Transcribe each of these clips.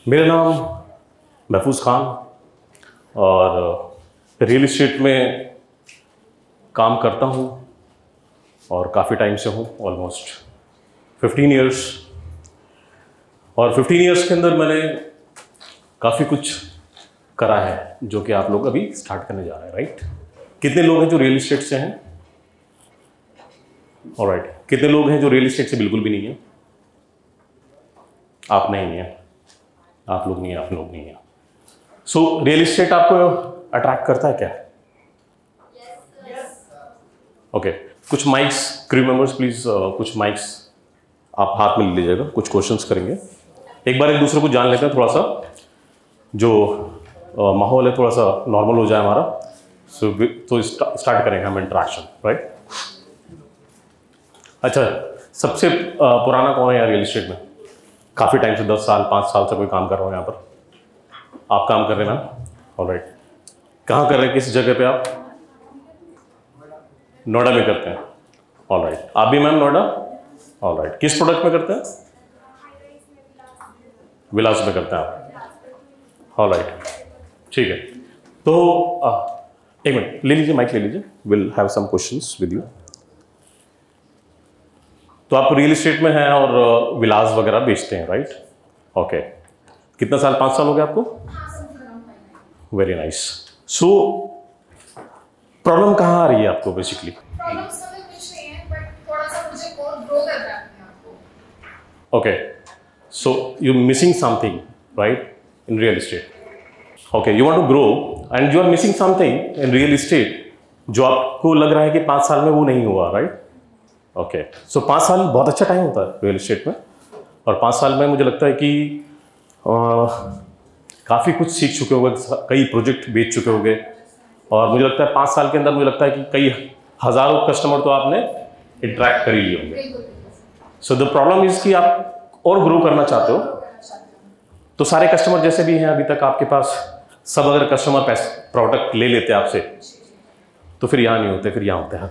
मेरा नाम महफूज खान और रियल इस्टेट में काम करता हूँ और काफ़ी टाइम से हूँ, ऑलमोस्ट 15 इयर्स। और 15 इयर्स के अंदर मैंने काफ़ी कुछ करा है जो कि आप लोग अभी स्टार्ट करने जा रहे हैं, राइट? कितने लोग हैं जो रियल इस्टेट से हैं? ऑलराइट, कितने लोग हैं जो रियल इस्टेट से बिल्कुल भी नहीं है? आप नहीं हैं, आप लोग नहीं हैं, आप लोग नहीं हैं। सो रियल इस्टेट आपको अट्रैक्ट करता है क्या? ओके, कुछ माइक्स, क्रू मेंबर्स प्लीज कुछ माइक्स आप हाथ में ले लीजिएगा, कुछ क्वेश्चंस करेंगे। एक बार एक दूसरे को जान लेते हैं, थोड़ा सा जो माहौल है थोड़ा सा नॉर्मल हो जाए हमारा। तो स्टार्ट करेंगे हम इंटरेक्शन, राइट? अच्छा, सबसे पुराना कौन है यार रियल इस्टेट में? काफ़ी टाइम से, 10 साल 5 साल से कोई काम कर रहा हो यहाँ पर? आप काम कर रहे हैं ना? ऑलराइट, कहाँ कर रहे हैं, किस जगह पे आप? नोएडा में करते हैं। ऑलराइट, आप भी मैम नोएडा? ऑलराइट, किस प्रोडक्ट में करते हैं? विलास में करते हैं आप? ऑलराइट, ठीक है। तो एक मिनट ले लीजिए, माइक ले लीजिए, will have some questions with you. तो आप रियल इस्टेट में हैं और विलास वगैरह बेचते हैं, राइट? ओके, कितना साल, 5 साल हो गए आपको? Very nice. सो प्रॉब्लम कहाँ आ रही है आपको basically? Okay, so you missing something, right, in real estate. Okay, you want to grow and you are missing something in real estate जो आपको लग रहा है कि 5 साल में वो नहीं हुआ, राइट? ओके, सो 5 साल बहुत अच्छा टाइम होता है रियल एस्टेट में, और 5 साल में मुझे लगता है कि काफ़ी कुछ सीख चुके होंगे, कई प्रोजेक्ट बेच चुके होंगे, और मुझे लगता है 5 साल के अंदर मुझे लगता है कि कई हज़ारों कस्टमर तो आपने इंटरेक्ट कर ही लिए होंगे। सो द प्रॉब्लम इज़ कि आप और ग्रो करना चाहते हो, तो सारे कस्टमर जैसे भी हैं अभी तक आपके पास, सब अगर कस्टमर प्रोडक्ट ले लेते आपसे तो फिर यहाँ नहीं होते, फिर यहाँ होते हैं।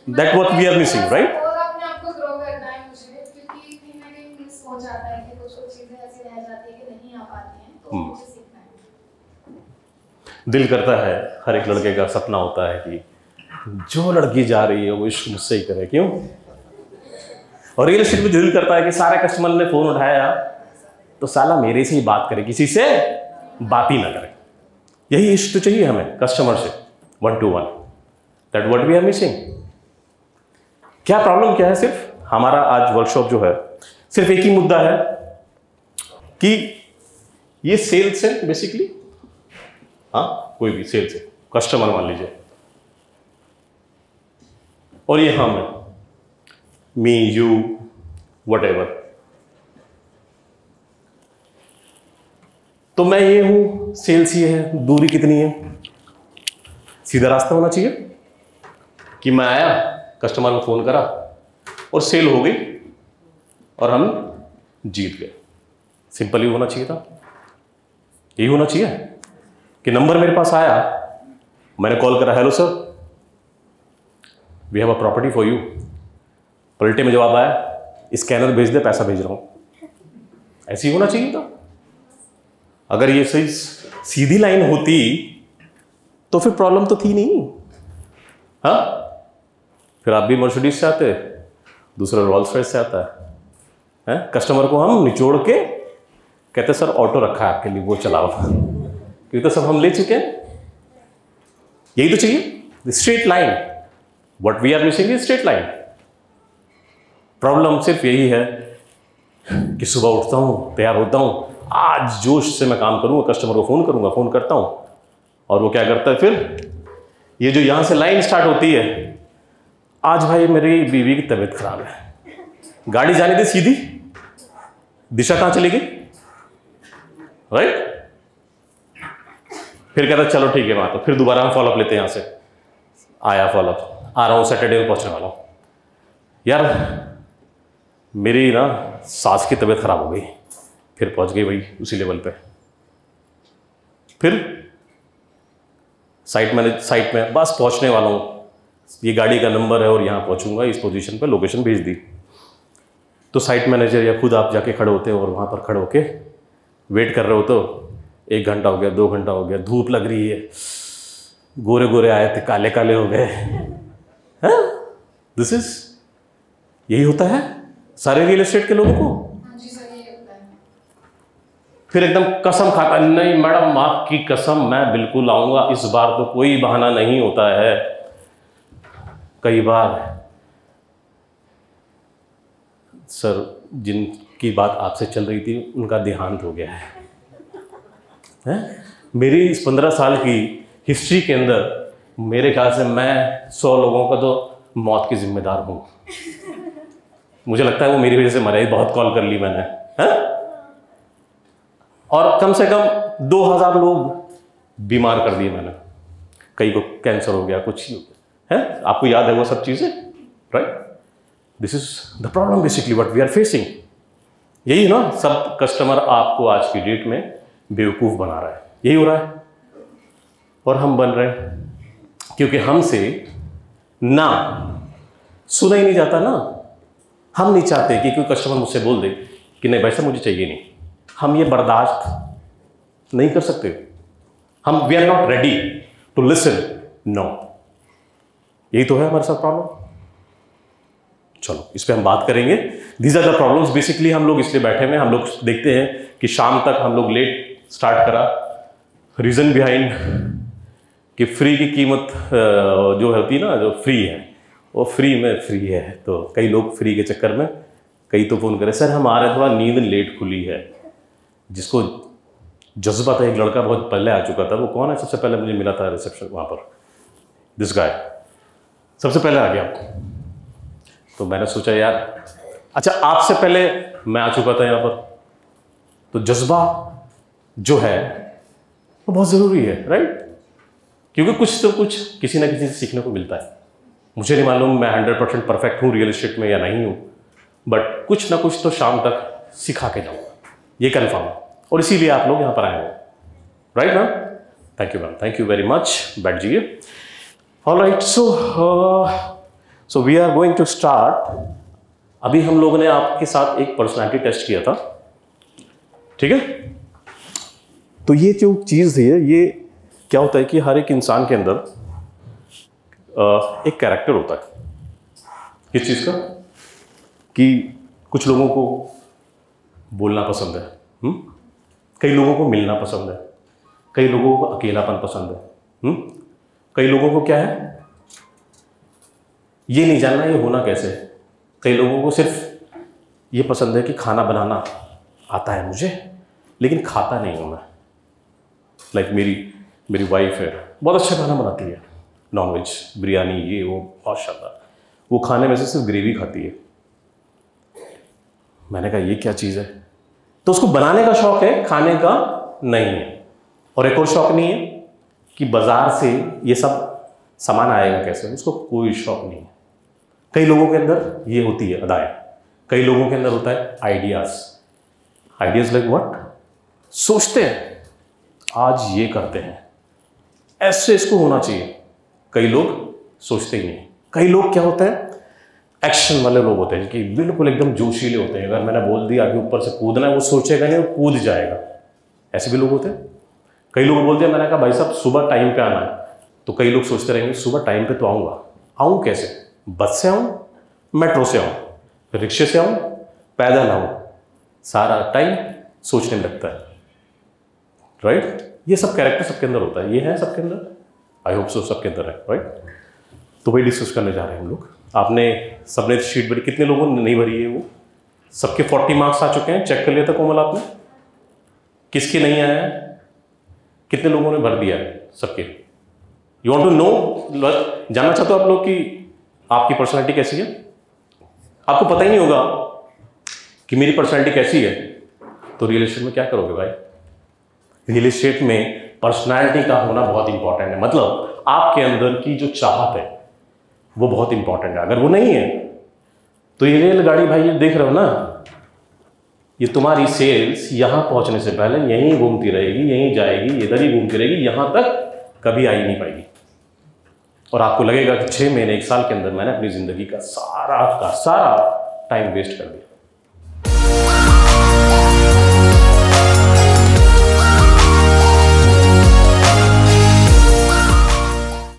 That what we are missing, right? और अपने आप को ग्रो करना है मुझे, क्योंकि कहीं ना कहीं मिस हो जाता है कि कुछ चीजें ऐसी रह जाती है कि नहीं आ पाती हैं, तो मुझे सीखना है। दिल करता है, हर एक लड़के का सपना होता है कि जो लड़की जा रही है वो इश्क मुझसे ही करे, क्यों? और रियल एस्टेट में दिल करता है कि सारे कस्टमर ने फोन उठाया तो साला मेरे से ही बात करे, किसी से बात ही ना करे। यही इश्क तो चाहिए हमें कस्टमर से, 1 to 1। That what we are missing. क्या प्रॉब्लम क्या है? सिर्फ हमारा आज वर्कशॉप जो है सिर्फ एक ही मुद्दा है कि ये सेल्स है बेसिकली। हाँ, कोई भी सेल्स है, कस्टमर मान लीजिए, और ये हम है, मी, यू, व्हाटएवर। तो मैं ये हूं, सेल्स ये है, दूरी कितनी है? सीधा रास्ता होना चाहिए कि मैं आया, कस्टमर को फ़ोन करा और सेल हो गई और हम जीत गए। सिंपल ही होना चाहिए था, यही होना चाहिए कि नंबर मेरे पास आया, मैंने कॉल करा, hello sir, we have a property for you. पलटे में जवाब आया, स्कैनर भेज दे, पैसा भेज रहा हूँ। ऐसे ही होना चाहिए था। अगर ये सही सीधी लाइन होती तो फिर प्रॉब्लम तो थी नहीं। हाँ, फिर आप भी मर्सिडीज से आते, दूसरा रोल्स रॉयस से आता है, कस्टमर को हम निचोड़ के कहते सर ऑटो रखा है आपके लिए, वो चलाओ, क्योंकि तो सब हम ले चुके हैं। यही तो चाहिए, straight line. What we are missing is straight line. Problem सिर्फ यही है कि सुबह उठता हूँ, तैयार होता हूँ, आज जोश से मैं काम करूँगा, कस्टमर को फ़ोन करूँगा, फ़ोन करता हूँ, और वो क्या करता है फिर, ये जो यहाँ से लाइन स्टार्ट होती है, आज भाई मेरी बीवी की तबीयत खराब है, गाड़ी जाने दे सीधी, दिशा कहाँ चली गई, राइट? फिर कहता चलो ठीक है वहाँ, तो फिर दोबारा हम फॉलोअप लेते हैं, यहाँ से आया फॉलोअप, आ रहा हूँ, सैटरडे को पहुँचने वाला हूँ। यार मेरी ना सास की तबीयत खराब हो गई, फिर पहुँच गई भाई उसी लेवल पे। फिर साइट में बस पहुँचने वाला हूँ, ये गाड़ी का नंबर है और यहाँ पहुँचूंगा, इस पोजीशन पे लोकेशन भेज दी। तो साइट मैनेजर या खुद आप जाके खड़े होते हो और वहाँ पर खड़े होके वेट कर रहे हो तो 1 घंटा हो गया, 2 घंटा हो गया, धूप लग रही है, गोरे गोरे आए थे काले काले हो गए। दिस इज, यही होता है सारे रियल एस्टेट के लोगों को। हाँ जी सर, ये होता है। फिर एकदम कसम खाता, नहीं मैडम आपकी कसम मैं बिल्कुल आऊंगा, इस बार तो कोई बहाना नहीं होता है। कई बार सर जिनकी बात आपसे चल रही थी उनका देहांत हो गया है? मेरी इस 15 साल की हिस्ट्री के अंदर मेरे ख्याल से मैं 100 लोगों का तो मौत की जिम्मेदार हूँ। मुझे लगता है वो मेरी वजह से मरे, बहुत कॉल कर ली मैंने, है? और कम से कम 2000 लोग बीमार कर दिए मैंने, कई को कैंसर हो गया, कुछ ही हो गया, है? आपको याद है वो सब चीज़ें, right? This is the problem basically what we are facing. यही ना, सब कस्टमर आपको आज की डेट में बेवकूफ़ बना रहा है, यही हो रहा है। और हम बन रहे हैं क्योंकि हमसे ना सुना ही नहीं जाता ना। हम नहीं चाहते कि कोई कस्टमर मुझसे बोल दे कि नहीं भाई साहब मुझे चाहिए नहीं। हम ये बर्दाश्त नहीं कर सकते। हम we are not ready to listen, no. यही तो है हमारे साथ प्रॉब्लम। चलो इस पे हम बात करेंगे। These are the problems basically. हम लोग इसलिए बैठे हुए हैं, हम लोग देखते हैं कि शाम तक हम लोग लेट स्टार्ट करा। रीज़न बिहाइंड कि फ्री की कीमत जो होती है ना, जो फ्री है वो फ्री में फ्री है। तो कई लोग फ्री के चक्कर में कई तो फ़ोन करे, सर हम आ रहे हैं, थोड़ा नींद लेट खुली है। जिसको जज्बा था, एक लड़का बहुत पहले आ चुका था। वो कौन है? सबसे पहले मुझे मिला था रिसेप्शन वहाँ पर, दिस गाय सबसे पहले आ गया। तो मैंने सोचा यार अच्छा आपसे पहले मैं आ चुका था यहाँ पर, तो जज्बा जो है वो बहुत ज़रूरी है, राइट? क्योंकि कुछ तो कुछ किसी ना किसी से सीखने को मिलता है। मुझे नहीं मालूम मैं 100% परफेक्ट हूँ रियल एस्टेट में या नहीं हूँ, बट कुछ ना कुछ तो शाम तक सिखा के जाऊँगा, ये कन्फर्म है। और इसीलिए आप लोग यहाँ पर आए हैं, right ma'am? Thank you ma'am, thank you very much. बैठ जाइए। Alright, so we are going to start. अभी हम लोगों ने आपके साथ एक पर्सनालिटी टेस्ट किया था, ठीक है? तो ये जो चीज़ है, ये क्या होता है कि हर एक इंसान के अंदर एक कैरेक्टर होता है। किस चीज़ का? कि कुछ लोगों को बोलना पसंद है, कई लोगों को मिलना पसंद है, कई लोगों को अकेलापन पसंद है, कई लोगों को क्या है ये नहीं जानना ये होना कैसे। कई लोगों को सिर्फ ये पसंद है कि खाना बनाना आता है मुझे, लेकिन खाता नहीं हूँ मैं। लाइक मेरी वाइफ है, बहुत अच्छा खाना बनाती है, नॉनवेज, बिरयानी, ये वो बहुत शानदार। वो खाने में से सिर्फ ग्रेवी खाती है। मैंने कहा ये क्या चीज़ है? तो उसको बनाने का शौक है, खाने का नहीं है। और एक और शौक नहीं है कि बाजार से ये सब सामान आएगा कैसे, उसको कोई शौक नहीं है। कई लोगों के अंदर ये होती है अदाएँ, कई लोगों के अंदर होता है आइडियाज़ लाइक व्हाट, सोचते हैं आज ये करते हैं, ऐसे इसको होना चाहिए। कई लोग सोचते ही नहीं। कई लोग क्या होते हैं, एक्शन वाले लोग होते हैं कि बिल्कुल एकदम जोशीले होते हैं। अगर मैंने बोल दिया कि ऊपर से कूदना है, वो सोचेगा नहीं, वो कूद जाएगा। ऐसे भी लोग होते हैं। कई लोग बोलते हैं, मैंने कहा भाई साहब सुबह टाइम पे आना है, तो कई लोग सोचते रहेंगे सुबह टाइम पे तो आऊँगा, आऊँ कैसे? बस से आऊँ, मेट्रो से आऊँ, रिक्शे से आऊँ, पैदल आऊँ, सारा टाइम सोचने में लगता है, राइट? ये सब कैरेक्टर सबके अंदर होता है। ये है सबके अंदर, आई होप सो सबके अंदर है, राइट? तो वही डिस्कस करने जा रहे हैं हम लोग। आपने सबने शीट भरी, कितने लोगों ने नहीं भरी है? वो सबके 40 मार्क्स आ चुके हैं। चेक कर लिया था कोमल आपने? किसके नहीं आया है? कितने लोगों ने भर दिया है? सबके। यू वांट टू नो, जानना चाहते हो आप लोग कि आपकी पर्सनैलिटी कैसी है? आपको पता ही नहीं होगा कि मेरी पर्सनैलिटी कैसी है, तो रियल एस्टेट में क्या करोगे भाई? रियल एस्टेट में पर्सनैलिटी का होना बहुत इंपॉर्टेंट है। मतलब आपके अंदर की जो चाहत है वो बहुत इंपॉर्टेंट है। अगर वो नहीं है तो ये रेलगाड़ी भाई, ये देख रहे हो ना, ये तुम्हारी सेल्स यहाँ पहुँचने से पहले यहीं घूमती रहेगी, यहीं जाएगी, इधर ही घूमती रहेगी, यहाँ तक कभी आ ही नहीं पाएगी। और आपको लगेगा कि 6 महीने 1 साल के अंदर मैंने अपनी ज़िंदगी का सारा टाइम वेस्ट कर दिया।